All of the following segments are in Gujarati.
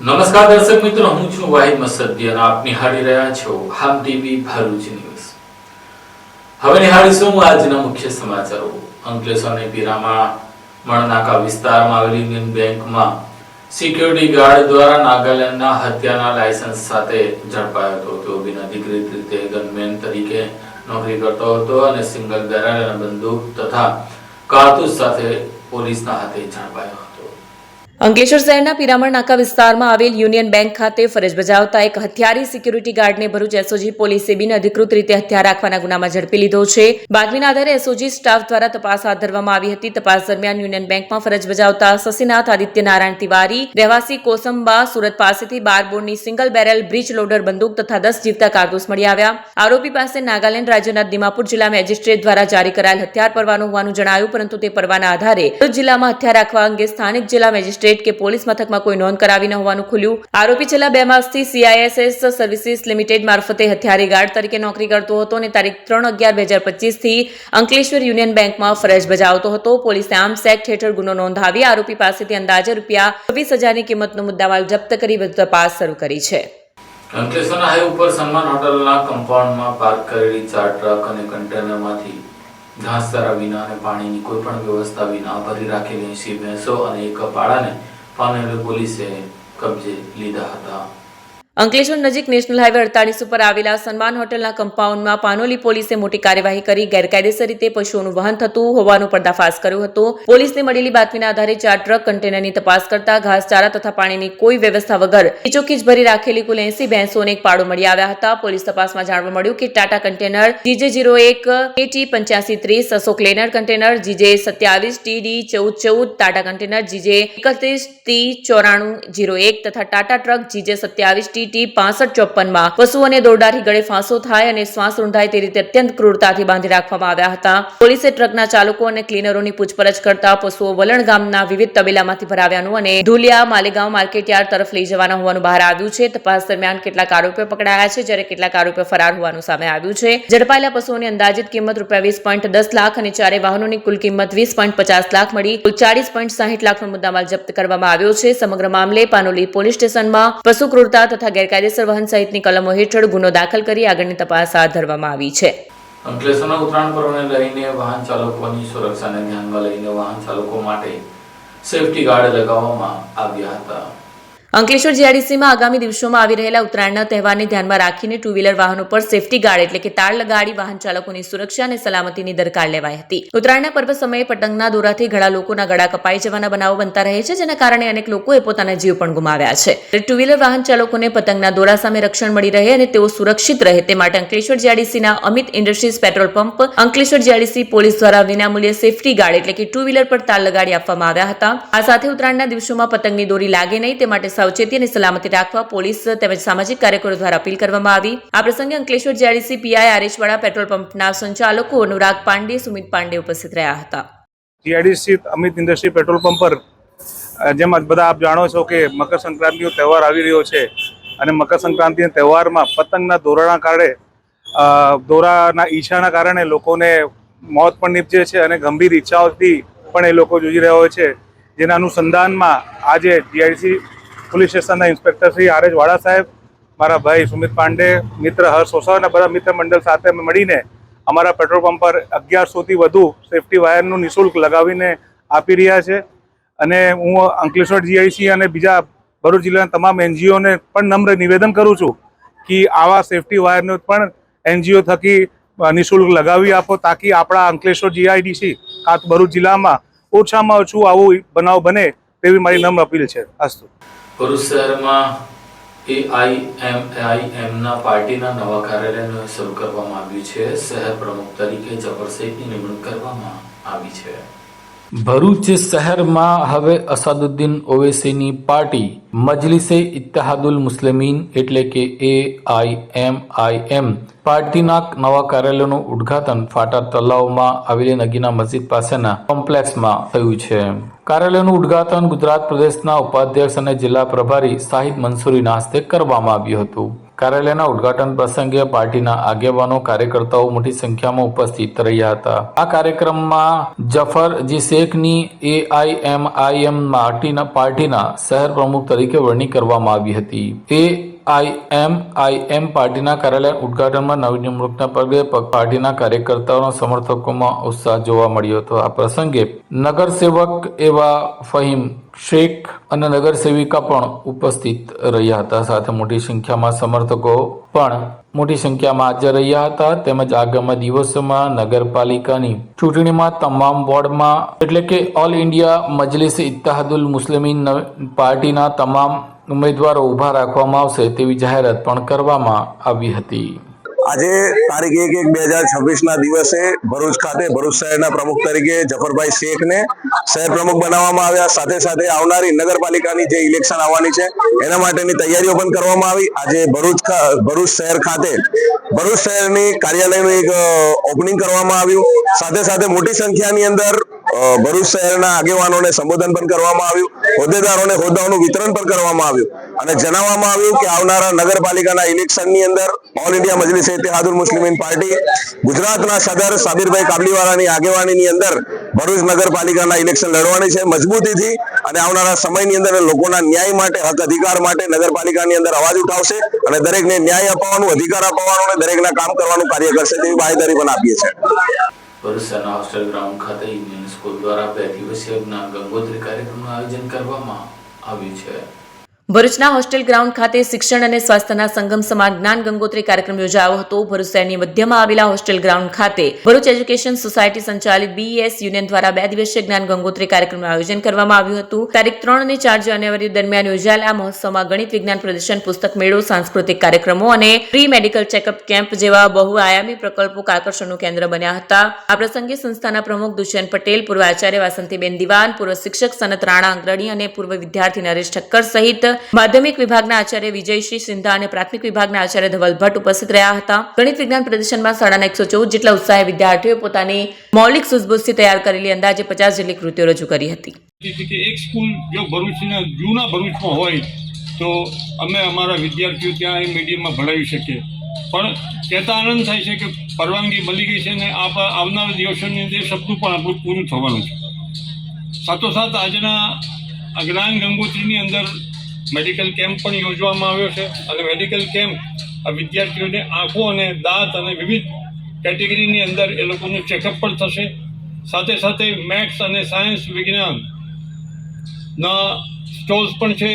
નમસ્કાર દર્શક મિત્રો, હું છું વાહિદ મસદ્દી અને આપ નિહાળી રહ્યા છો હામ ટીવી ભરૂચ ન્યૂઝ। હવે નિહાળીશું આજના મુખ્ય સમાચારો। અંકલેશ્વરની પીરામણ મણનાકા વિસ્તારમાં આવેલી યુનિયન બેંકમાં સિક્યુરિટી ગાર્ડ દ્વારા નાગાલેન્ડના હત્યાના લાયસન્સ સાથે ઝડપાયો હતો। તેઓ બિનઅધિકૃત રીતે ગનમેન તરીકે નોકરી કરતો હતો અને સિંગલ બેરલ અને બંદૂક તથા કારતૂસ સાથે પોલીસના હાથે ઝડપાયો હતો। અંકલેશ્વર શહેરના પીરામણ નાકા વિસ્તારમાં આવેલ યુનિયન બેંક ખાતે ફરજ બજાવતા એક હથિયારી સિક્યુરિટી ગાર્ડને ભરૂચ એસઓજી પોલીસે બિનઅધિકૃત રીતે હથિયાર રાખવાના ગુનામાં ઝડપી લીધો છે। બાતમીના આધારે એસઓજી સ્ટાફ દ્વારા તપાસ હાથ ધરવામાં આવી હતી। તપાસ દરમિયાન યુનિયન બેંકમાં ફરજ બજાવતા શશીનાથ આદિત્ય નારાયણ તિવારી રહેવાસી કોસંબા સુરત પાસેથી 12 બોરની સિંગલ બેરલ બ્રિજ લોડર બંદૂક તથા 10 જીવતા કારતૂસ મળી આવ્યા। આરોપી પાસે નાગાલેન્ડ રાજ્યના દિમાપુર જિલ્લા મેજિસ્ટ્રેટ દ્વારા જારી કરાયેલ હથિયાર પરવાનો હોવાનું જણાયું, પરંતુ તે પરવાના આધારે ભરૂચ જિલ્લામાં હથિયાર રાખવા અંગે સ્થાનિક જિલ્લા મેજિસ્ટ્રેટ કે પોલીસ મથકમાં કોઈ નોંધ કરાવી ન હોવાનું ખુલ્યું। આરોપી છેલ્લા 2 માસથી CISS સર્વિસીસ લિમિટેડ મારફતે હથિયારી ગાર્ડ તરીકે નોકરી કરતો હતો અને તારીખ 3/11/2025 થી અંકલેશ્વર યુનિયન બેંકમાં ફરજ બજાવતો હતો। પોલીસે આર્મ્સ એક્ટ હેઠળ ગુનો નોંધાવી આરોપી પાસેથી અંદાજે ₹26,000 ની કિંમતનો મુદ્દામાલ જપ્ત કરી વધુ તપાસ શરૂ કરી છે। અંકલેશ્વરના હાઈવે ઉપર સન્માન હોટલના કમ્પાઉન્ડમાં પાર્ક કરેલી 4 ટ્રક અને કન્ટેનરમાંથી ઘાસચારા વિના અને પાણીની કોઈ પણ વ્યવસ્થા વિના ભરી રાખેલી 80 ભેંસો અને એક પાડાને પાનેર પોલીસે કબજે લીધા હતા। અંકલેશ્વર નજીક નેશનલ હાઈવે 48 ઉપર આવેલા સન્માન હોટલના કમ્પાઉન્ડમાં પાનોલી પોલીસે મોટી કાર્યવાહી કરી ગેરકાયદેસર રીતે પશુઓનું વહન થતું હોવાનો પર્દાફાશ કર્યો હતો। પોલીસને મળેલી બાતમીના આધારે 4 ટ્રક કન્ટેનરની તપાસ કરતા ઘાસચારા તથા પાણીની કોઈ વ્યવસ્થા વગર ખીચોખીચ ભરી રાખેલી કુલ 80 ભેંસો અને એક પાડો મળી આવ્યા હતા। પોલીસ તપાસમાં જાણવા મળ્યું કે Tata container GJ01 KT 8530, Ashok Leyland container GJ27TD1414, Tata container GJ31T9401 તથા ટાટા ટ્રક GJ27TT 6554 માં પશુઓને દોરડાથી ગળે ફાંસો થાય અને શ્વાસ રૂંધાય તે રીતે અત્યંત ક્રૂરતાથી બાંધી રાખવામાં આવ્યા હતા। પોલીસે ટ્રકના ચાલકો અને ક્લીનરોની પૂછપરછ કરતા પશુઓ વલણ ગામના વિવિધ તબેલામાંથી ભરાવ્યાનું અને ધુલિયા માલેગાંવ માર્કેટયાર્ડ તરફ લઈ જવાના હોવાનું બહાર આવ્યું છે। તપાસ દરમિયાન કેટલાક આરોપીઓ પકડાયા છે, જ્યારે કેટલાક આરોપીઓ ફરાર હોવાનું સામે આવ્યું છે। ઝડપાયેલા પશુઓની અંદાજિત કિંમત ₹20.10 લાખ અને 4 વાહનોની કુલ કિંમત ₹20.50 લાખ મળી કુલ ₹40.60 લાખનો મુદ્દામાલ જપ્ત કરવામાં આવ્યો છે। સમગ્ર મામલે પાનોલી પોલીસ સ્ટેશનમાં પશુ ક્રૂરતા તથા ગેરકાયદેસર વહન સહિતની કલમો હેઠળ ગુનો દાખલ કરી આગળની તપાસ હાથ ધરવામાં આવી છે। અંકલેશ્વરના ઉત્તરાયણ પર્વને લઈને વાહન ચાલકોની સુરક્ષાને ધ્યાનમાં લઈને વાહન ચાલકો માટે સેફટી ગાર્ડ લગાવવામાં આવ્યા હતા। અંકલેશ્વર GIDCમાં આગામી દિવસોમાં આવી રહેલા ઉત્તરાયણના તહેવારને ધ્યાનમાં રાખીને 2 વ્હીલર વાહનો પર સેફટી ગાર્ડ એટલે કે તાર લગાડી વાહન ચાલકોની સુરક્ષા અને સલામતીની દરકાર લેવાઈ હતી। ઉત્તરાયણના પર્વ સમયે પતંગના દોરાથી ઘણા લોકોના ગળા કપાઈ જવાના બનાવો બનતા રહે છે, જેના કારણે અનેક લોકોએ પોતાના જીવ પણ ગુમાવ્યા છે। 2 વ્હીલર વાહન ચાલકોને પતંગના દોરા સામે રક્ષણ મળી રહે અને તેઓ સુરક્ષિત રહે તે માટે અંકલેશ્વર GIDCના Amit industries petrol pump, Ankleshwar GIDC police દ્વારા વિનામૂલ્યે સેફટી ગાર્ડ એટલે કે 2 વ્હીલર પર તાર લગાડી આપવામાં આવ્યા હતા। આ સાથે ઉત્તરાયણના દિવસોમાં પતંગની દોરી લાગે નહીં તે માટે સાવચેતી અને સલામતી રાખવા પોલીસ તેમજ સામાજિક કાર્યકરો દ્વારા અપીલ કરવામાં આવી। આ પ્રસંગે અંકલેશ્વર GIDC PI આરેશવાડા પેટ્રોલ પંપના સંચાલકો અનુરાગ પાંડે, સુમિત પાંડે ઉપસ્થિત રહ્યા હતા। GIDC Amit industry petrol pump પર જેમ બધા આપ જાણો છો કે મકર સંક્રાંતિનો તહેવાર આવી રહ્યો છે અને મકર સંક્રાંતિના તહેવારમાં પતંગના દોરાના કારણે દોરાના ઈચ્છાના કારણે લોકોને મોત પણ નીપજે છે અને ગંભીર ઈચ્છાઓથી પણ એ લોકો જૂજી રહ્યા હોય છે। જેના અનુસંધાનમાં આજે GIDC પોલીસ સ્ટેશનના ઇન્સ્પેક્ટર શ્રી RS વાડા સાહેબ, મારા ભાઈ સુમિત પાંડે, મિત્ર હર્ષ ઓસા અને બધા મિત્ર મંડળ સાથે અમે મળીને અમારા પેટ્રોલ પંપ પર 1100થી વધુ સેફટી વાયરનું નિઃશુલ્ક લગાવીને આપી રહ્યા છે। અને હું અંકલેશ્વર GIDC અને બીજા ભરૂચ જિલ્લાના તમામ NGOને પણ નમ્ર નિવેદન કરું છું કે આવા સેફટી વાયરને પણ NGO થકી નિઃશુલ્ક લગાવી આપો, તાકી આપણા અંકલેશ્વર GIDC ભરૂચ જિલ્લામાં ઓછામાં ઓછું આવું બનાવ બને તેવી મારી નમ્ર અપીલ છે। અસ્તુ। ભરૂચ શહેરમાં AIMAIMના પાર્ટીના નવા કાર્યાલયને શરૂ કરવામાં આવ્યું છે। શહેર પ્રમુખ તરીકે જફર શેખની નિમણૂક કરવામાં આવી છે। ભરૂચ શહેરમાં હવે અસાદુદ્દીન ઓવૈસીની પાર્ટી મજલિસે ઇત્તહાદુલ મુસ્લિમીન એટલે કે AIMAIM પાર્ટીના નવા કાર્યાલયનું ઉદ્ઘાટન ફાટા તલાવમાં આવેલી નગીના મસ્જિદ પાસેના કોમ્પ્લેક્સમાં થયું છે। કાર્યાલયનું ઉદ્ઘાટન ગુજરાત પ્રદેશના ઉપાધ્યક્ષ અને જિલ્લા પ્રભારી શાહિદ મંસૂરીના હસ્તે કરવામાં આવ્યું હતું। કાર્યાલયના ઉદ્ઘાટન પ્રસંગે પાર્ટીના આગેવાનો કાર્યકર્તાઓ મોટી સંખ્યામાં ઉપસ્થિત રહ્યા હતા। આ કાર્યક્રમમાં જફર જી શેખની AIMAIM પાર્ટીના શહેર પ્રમુખ તરીકે તરીકે વરણી કરવામાં આવી હતી. AIMIM પાર્ટીના કાર્યાલય ઉદ્ઘાટનમાં નવી નિમણૂકના પગલે પાર્ટીના કાર્યકર્તાઓના સમર્થકોમાં ઉત્સાહ જોવા મળ્યો હતો. આ પ્રસંગે નગરસેવક એવા ફહીમ શેખ અને નગરસેવિકા પણ ઉપસ્થિત રહ્યા હતા. સાથે મોટી સંખ્યામાં સમર્થકો પણ મોટી સંખ્યામાં હાજર રહ્યા હતા. તેમજ આગામી દિવસોમાં નગરપાલિકાની ચૂંટણીમાં તમામ વોર્ડમાં એટલે કે ઓલ ઇન્ડિયા મજલિસ ઇત્તહાદુલ મુસ્લિમીન પાર્ટીના તમામ ઉમેદવારો ઊભા રાખવામાં આવશે તેવી જાહેરાત પણ કરવામાં આવી હતી. આજે તારીખ 1/1/2026 દિવસે ભરૂચ ખાતે ભરૂચ શહેરના પ્રમુખ તરીકે જફરભાઈ શેખને શહેર પ્રમુખ બનાવવામાં આવ્યા. સાથે સાથે આવનારી નગરપાલિકાની જે ઇલેક્શન આવવાની છે એના માટેની તૈયારીઓ પણ કરવામાં આવી. આજે ભરૂચ શહેર ખાતે ભરૂચ શહેરની કાર્યાલયનું એક ઓપનિંગ કરવામાં આવ્યું. સાથે સાથે મોટી સંખ્યાની અંદર ભરૂચ શહેરના આગેવાનોને સંબોધન પણ કરવામાં આવ્યું. હોદ્દેદારોને હોદ્દાઓનું વિતરણ પણ કરવામાં આવ્યું અને જણાવવામાં આવ્યું કે આવનારા નગરપાલિકાના ઇલેક્શનની અંદર all India Majlis Ittehadul Muslimeen party ગુજરાતના સદર સાબિરભાઈ કાબલીવાલાની આગેવાનીની અંદર ભરૂચ નગરપાલિકાના ઇલેક્શન લડવાની છે મજબૂતીથી અને આવનારા સમયની અંદર લોકોના ન્યાય માટે હક અધિકાર માટે નગરપાલિકાની અંદર અવાજ ઉઠાવશે અને દરેકને ન્યાય અપાવવાનું અધિકાર અપાવવાનું અને દરેકના કામ કરવાનું કાર્ય કરશે તેવી બાહેધરી પણ આપીએ છીએ. ભરૂચ શહેરના હોસ્ટેલ ગ્રાઉન્ડ ખાતે યુનિયન સ્કૂલ દ્વારા 2 દિવસીય જ્ઞાન ગંગોત્રી કાર્યક્રમનું આયોજન કરવામાં આવ્યું છે. ભરૂચના હોસ્ટેલ ગ્રાઉન્ડ ખાતે શિક્ષણ અને સ્વાસ્થ્યના સંગમ સમાન જ્ઞાન ગંગોત્રી કાર્યક્રમ યોજાયો હતો. ભરૂચ શહેરની મધ્યમાં આવેલા હોસ્ટેલ ગ્રાઉન્ડ ખાતે ભરૂચ એજ્યુકેશન સોસાયટી સંચાલિત BES યુનિયન દ્વારા 2 દિવસીય જ્ઞાન ગંગોત્રી કાર્યક્રમનું આયોજન કરવામાં આવ્યું હતું. તારીખ 3 અને 4 જાન્યુઆરી દરમિયાન યોજાયેલા આ મહોત્સવમાં ગણિત વિજ્ઞાન પ્રદર્શન, પુસ્તક મેળો, સાંસ્કૃતિક કાર્યક્રમો અને ફ્રી મેડિકલ ચેકઅપ કેમ્પ જેવા બહુઆયામી પ્રકલ્પો આકર્ષણનું કેન્દ્ર બન્યા હતા. આ પ્રસંગે સંસ્થાના પ્રમુખ દુષ્યંત પટેલ, પૂર્વ આચાર્ય વાસંતીબેન દિવાન, પૂર્વ શિક્ષક સનત રાણા અગ્રણી અને પૂર્વ વિદ્યાર્થી નરેશ ઠક્કર સહિત માધ્યમિક વિભાગના આચાર્ય વિજયશ્રી સિંધા અને પ્રાથમિક વિભાગના આચાર્ય ધવલ ભટ્ટ ઉપસ્થિત રહ્યા હતા. ગણિત વિજ્ઞાન પ્રદર્શનમાં શાળાના 114 જેટલા ઉત્સાહી વિદ્યાર્થીઓએ પોતાની મૌલિક સૂઝબૂઝથી તૈયાર કરેલી અંદાજે 50 જેટલી કૃતિઓ રજૂ કરી હતી. એક સ્કૂલ જો ભરૂચના જૂના ભરૂચમાં હોય તો અમે અમારા વિદ્યાર્થીઓ ત્યાં એ મીડિયમમાં ભણાવી શકીએ. પણ કહેતા આનંદ થાય છે કે પરવાનગી મળી ગઈ છે ને આવનારા દિવસોની અંદર સપનું પણ આપણું પૂરું થવાનું છે. સાથોસાથ આજના જ્ઞાન ગંગોત્રીની અંદર મેડિકલ કેમ્પ પણ યોજવામાં આવ્યો છે અને મેડિકલ કેમ્પ આ વિદ્યાર્થીઓને આંખો અને દાંત અને વિવિધ કેટેગરીની અંદર એ લોકોનું ચેકઅપ પણ થશે. સાથે સાથે મેથ્સ અને સાયન્સ વિજ્ઞાનના સ્ટોલ્સ પણ છે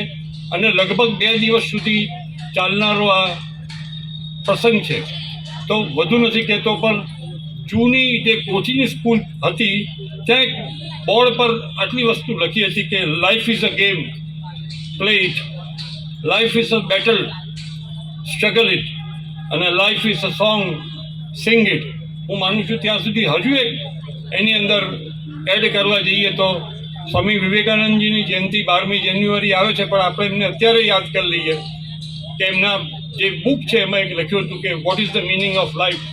અને લગભગ 2 દિવસ સુધી ચાલનારો આ પ્રસંગ છે. તો વધુ નથી કહેતો પણ જૂની જે કોચીની સ્કૂલ હતી ત્યાં બોર્ડ પર આટલી વસ્તુ લખી હતી કે life is a game, play it, life is a battle, struggle it અને life is a song, sing it. હું માનું છું ત્યાં સુધી હજુ એક એની અંદર એડ કરવા જઈએ તો સ્વામી વિવેકાનંદજીની જયંતિ 12મી જાન્યુઆરી આવે છે, પણ આપણે એમને અત્યારે યાદ કરી લઈએ કે એમના જે બુક છે એમાં એક લખ્યું હતું કે what is the meaning of life.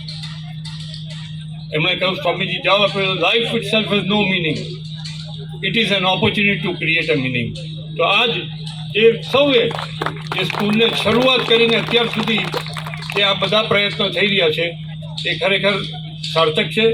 એમણે કહ્યું, સ્વામીજી જવાબ આપ્યો, life itself has no meaning, it is an opportunity to create a meaning. તો આજ એ સૌએ જે સ્કૂલને શરૂઆત કરીને અત્યાર સુધી જે આ બધા પ્રયત્નો થઈ રહ્યા છે એ ખરેખર સાર્થક છે.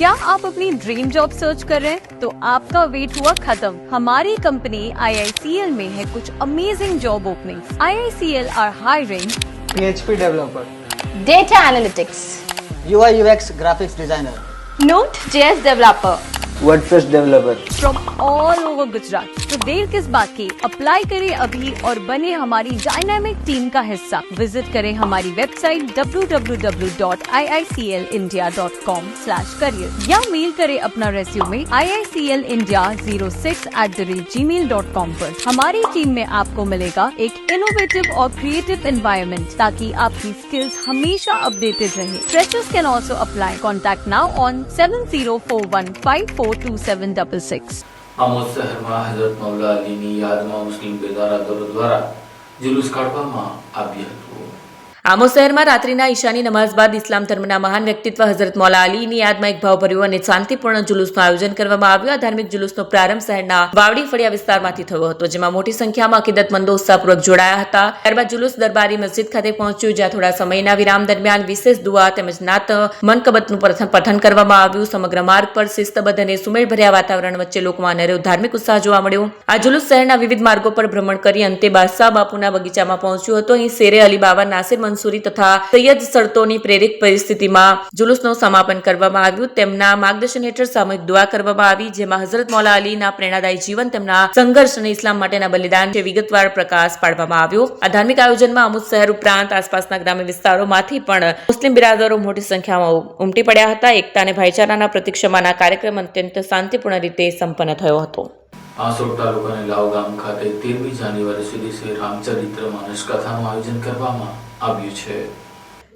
क्या आप अपनी ड्रीम जॉब सर्च कर रहे हैं? तो आपका वेट हुआ खत्म। हमारी कंपनी IICL में है कुछ amazing job openings. IICL are hiring PHP developer, Data Analytics, UI UX graphics designer, Node.js developer, WordPress developer. From all over Gujarat. तो देर किस बात की, अप्लाई करें अभी और बने हमारी डायनामिक टीम का हिस्सा। विजिट करें हमारी वेबसाइट www.iiclindia.com/career या मेल करें अपना रेज्यूमे iiclindia06@gmail.com पर। हमारी टीम में आपको मिलेगा एक इनोवेटिव और क्रिएटिव एनवायरनमेंट ताकि आपकी स्किल्स हमेशा अपडेटेड रहे। Freshers can also apply. Contact now on 7041542766। Amod શહેરમાં હઝરત મૌલા અલીની યાદમાં મુસ્લિમ બેદારાદરો દ્વારા જુલુસ કાઢવામાં આવ્યું હતું। આમોદ શહેરમાં રાત્રિના ઈશાની નમાઝ બાદ ઇસ્લામ ધર્મના મહાન વ્યક્તિત્વ હઝરત મૌલા અલીની યાદમાં એક ભાવભર્યું અને શાંતિપૂર્ણ જુલુસનું આયોજન કરવામાં આવ્યું। આ ધાર્મિક જુલુસનો પ્રારંભ શહેરના વાવડી ફળિયા વિસ્તારમાંથી થયો હતો, જેમાં મોટી સંખ્યામાં અકીદતમંદો ઉત્સાહપૂર્વક જોડાયા હતા। ત્યારબાદ જુલુસ દરબારી મસ્જિદ ખાતે પહોંચ્યું, જ્યાં થોડા સમયના વિરામ દરમિયાન વિશેષ દુઆ તેમજ નાત મનકબતનું પઠન કરવામાં આવ્યું। સમગ્ર માર્ગ પર શિસ્તબદ્ધ અને સુમેળભર્યા વાતાવરણ વચ્ચે લોકોમાં અનેરો ધાર્મિક ઉત્સાહ જોવા મળ્યો। આ જુલુસ શહેરના વિવિધ માર્ગો પર ભ્રમણ કરી અંતે બાદશાહ બાપુના બગીચામાં પહોંચ્યું હતું। અહીં શેરે અલી બાબા, નાસિર મંસૂરી તથા સૈયદ સડતોની પ્રેરિત પરિસ્થિતિમાં જુલુસનું સમાપન કરવામાં આવ્યું। તેમના માર્ગદર્શન હેઠળ સામૂહિક દુઆ કરવામાં આવી, જેમાં હઝરત મૌલા અલીના પ્રેરણાદાયી જીવન, તેમના સંઘર્ષ અને ઇસ્લામ માટેના બલિદાન વિશે વિગતવાર પ્રકાશ પાડવામાં આવ્યો। આ ધાર્મિક આયોજનમાં આમોદ શહેર ઉપરાંત આસપાસના ગ્રામ્ય વિસ્તારોમાંથી પણ મુસ્લિમ બિરાદરો મોટી સંખ્યામાં ઉમટી પડ્યા હતા। એકતા અને ભાઈચારાના પ્રતીક ક્ષમાના કાર્યક્રમ અત્યંત શાંતિપૂર્ણ રીતે સંપન્ન થયો હતો। આસોડ તાલુકાના લાવ ગામ ખાતે 13મી જાન્યુઆરી સુધી શ્રી રામચરિત્ર માનસ કથાનું આયોજન કરવામાં આવ્યું છે।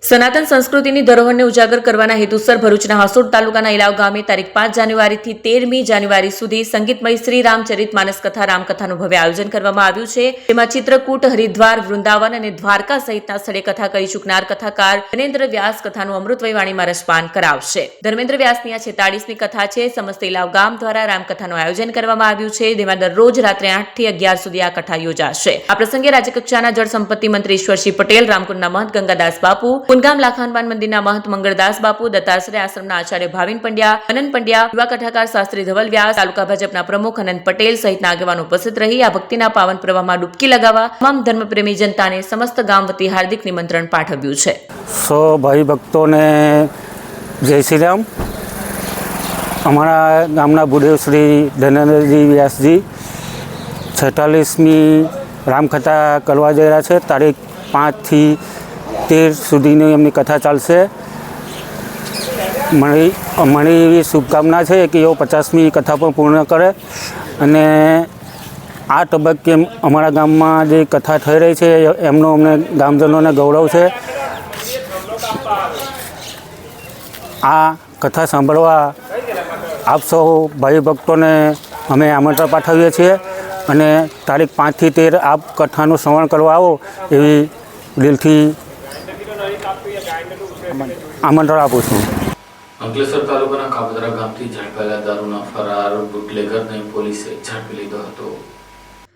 સનાતન સંસ્કૃતિની ધરોહરને ઉજાગર કરવાના હેતુસર ભરૂચના હાસોડ તાલુકાના ઇલાવ ગામે તારીખ 5 જાન્યુઆરીથી 13મી જાન્યુઆરી સુધી સંગીતમય શ્રી રામચરિત માનસ કથા રામકથાનું ભવ્ય આયોજન કરવામાં આવ્યું છે। તેમાં ચિત્રકૂટ, હરિદ્વાર, વૃંદાવન અને દ્વારકા સહિતના સ્થળે કથા કરી ચૂકનાર કથાકાર ધર્મેન્દ્ર વ્યાસ કથાનું અમૃતમય વાણીમાં રસપાન કરાવશે। ધર્મેન્દ્ર વ્યાસની આ 46મી કથા છે। સમસ્ત ઇલાવ ગામ દ્વારા રામકથાનું આયોજન કરવામાં આવ્યું છે, જેમાં દરરોજ રાત્રે 8 થી 11 સુધી આ કથા યોજાશે। આ પ્રસંગે રાજ્યકક્ષાના જળ સંપત્તિ મંત્રી ઈશ્વરસિંહ પટેલ, રામકુંડના મહંત ગંગાદાસ બાપુ, કુનગામ લાખાનબાન મંદિરના મહંત મંગળદાસ બાપુ, દત્તાશ્રય આશ્રમના આચાર્ય ભાવિન પંડ્યા, અનંત પંડ્યા, યુવા કથાકાર શાસ્ત્રી ધવલ વ્યાસ, તાલુકા ભાજપના પ્રમુખ અનંત પટેલ સહિતના આગેવાનો ઉપસ્થિત રહી આ ભક્તિના પાવન પ્રવાહમાં ડૂબકી લગાવવા તમામ ધર્મપ્રેમી જનતાને સમસ્ત ગામ વતી હાર્દિક નિમંત્રણ પાઠવ્યું છે। सो भाई भक्तों ने जय श्री राम। हमारा गामना बुढ़े श्री धर्मेंद्र जी व्यास जी 46મી रामकथा करवा जई रह्या छे। तारीख 5 થી 13 सुधीनी एमनी कथा चालशे। मरी एवी शुभकामना है कि एओ 50મી कथा पण पूर्ण करे अने आ तबक्के अमरा गाम में जे कथा थई रही है एमनो अमने गामजनों ने गौरव है। आ कथा सांभळवा आप सौ भाई भक्तों ने अमे आमंत्रण पाठवीए छीए अने तारीख 5 થી 13 आप कथानुं श्रवण करवा आवो एवी दिलथी आमंत्रण आपું છું। અંકલેશ્વર તાલુકાના કાપોદ્રા ગામથી ઝડપાયેલા દારૂના ફરાર બુટલેગરને પોલીસે ઝડપી લીધો હતો।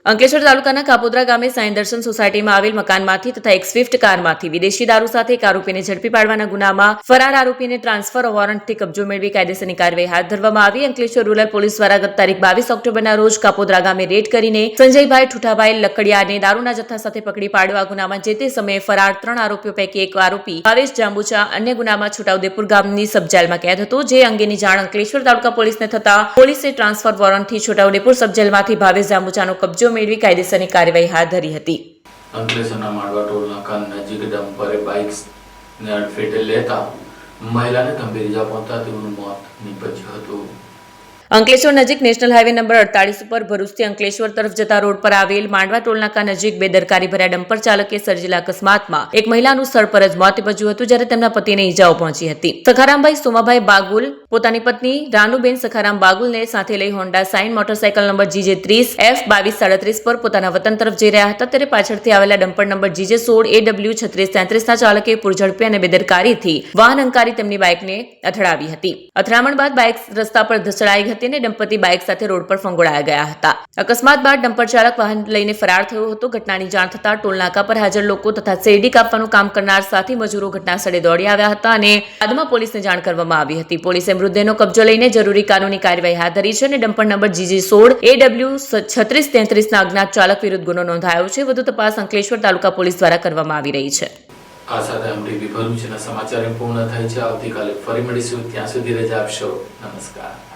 અંકલેશ્વર તાલુકાના કાપોદ્રા ગામે સાંઈ દર્શન સોસાયટીમાં આવેલ મકાનમાંથી તથા એક સ્વિફ્ટ કારમાંથી વિદેશી દારૂ સાથે એક આરોપીને ઝડપી પાડવાના ગુનામાં ફરાર આરોપીને ટ્રાન્સફર વોરંટથી કબજો મેળવી કાયદેસરની કાર્યવાહી હાથ ધરવામાં આવી। અંકલેશ્વર રૂરલ પોલીસ દ્વારા ગત તારીખ 22 ઓક્ટોબરના રોજ કાપોદ્રા ગામે રેડ કરીને સંજયભાઈ ઠુઠાભાઈ લકડિયાને દારૂના જથ્થા સાથે પકડી પાડ્યો। આ ગુનામાં જે તે સમયે ફરાર 3 આરોપીઓ પૈકી એક આરોપી ભાવેશ જાંબુચા અન્ય ગુનામાં છોટાઉદેપુર ગામની સબજેલમાં કેદ હતો, જે અંગેની જાણ અંકલેશ્વર તાલુકા પોલીસને થતા પોલીસે ટ્રાન્સફર વોરંટથી છોટાઉદેપુર સબજેલમાંથી ભાવેશ જાંબુચાનો કબજો મેળવી કાયદેસરની કાર્યવાહી હાથ ધરી હતી। અંકલેશ્વરના માળવા ટોલ નાકા નજીક ડમ્પરે બાઇક્સને અડફેટે લેતા મહિલાને ગંભીર ઇજા પહોંચતા તેઓનું મોત નીપજ્યું હતું। અંકલેશ્વર નજીક નેશનલ હાઈવે નંબર 48 ઉપર ભરૂચથી અંકલેશ્વર તરફ જતા રોડ પર આવેલ માંડવા ટોલનાકા નજીક બેદરકારી ભર્યા ડમ્પર ચાલકે સર્જેલા અકસ્માતમાં એક મહિલાનું સ્થળ પર જ મોત નીપજ્યું હતું, જ્યારે તેમના પતિને ઈજાઓ પહોંચી હતી। સખારામભાઈ સોમાભાઈ બાગુલ પોતાની પત્ની રાનુબેન સખારામ બાગુલને સાથે લઈ Honda sign motorcycle number GJ30F2237 પર પોતાના વતન તરફ જઈ રહ્યા હતા, ત્યારે પાછળથી આવેલા ડમ્પર નંબર GJ16AW3633ના ચાલકે પૂરઝડપી અને બેદરકારીથી વાહન અંકારી તેમની બાઇકને અથડાવી હતી। અથડામણ બાદ બાઇક રસ્તા પર ધસડાઈ હતી અને દંપતી બાઇક સાથે રોડ પર ફંગોળાયા ગયા હતા। અકસ્માત બાદ ડમ્પર ચાલક વાહન લઈને ફરાર થયો હતો। ઘટનાની જાણ થતાં ટોલનાકા પર હાજર લોકો તથા શેરડી કાપવાનું કામ કરનાર સાથી મજૂરો ઘટના સ્થળે દોડી આવ્યા હતા અને બાદમાં પોલીસને જાણ કરવામાં આવી હતી। પોલીસે મૃતદેહનો કબજો લઈને જરૂરી કાનૂની કાર્યવાહી હાથ ધરી છે અને ડમ્પર નંબર GG16 AW3633 ના અજ્ઞાત ચાલક વિરુદ્ધ ગુનો નોંધાયો છે. વધુ તપાસ અંકલેશ્વર તાલુકા પોલીસ દ્વારા કરવામાં આવી રહી છે. આ સાથે MTV ભરૂચના સમાચાર પૂર્ણ થાય છે. આવતીકાલે ફરી મળીશું. ત્યાં સુધી રજા આપશો. નમસ્કાર.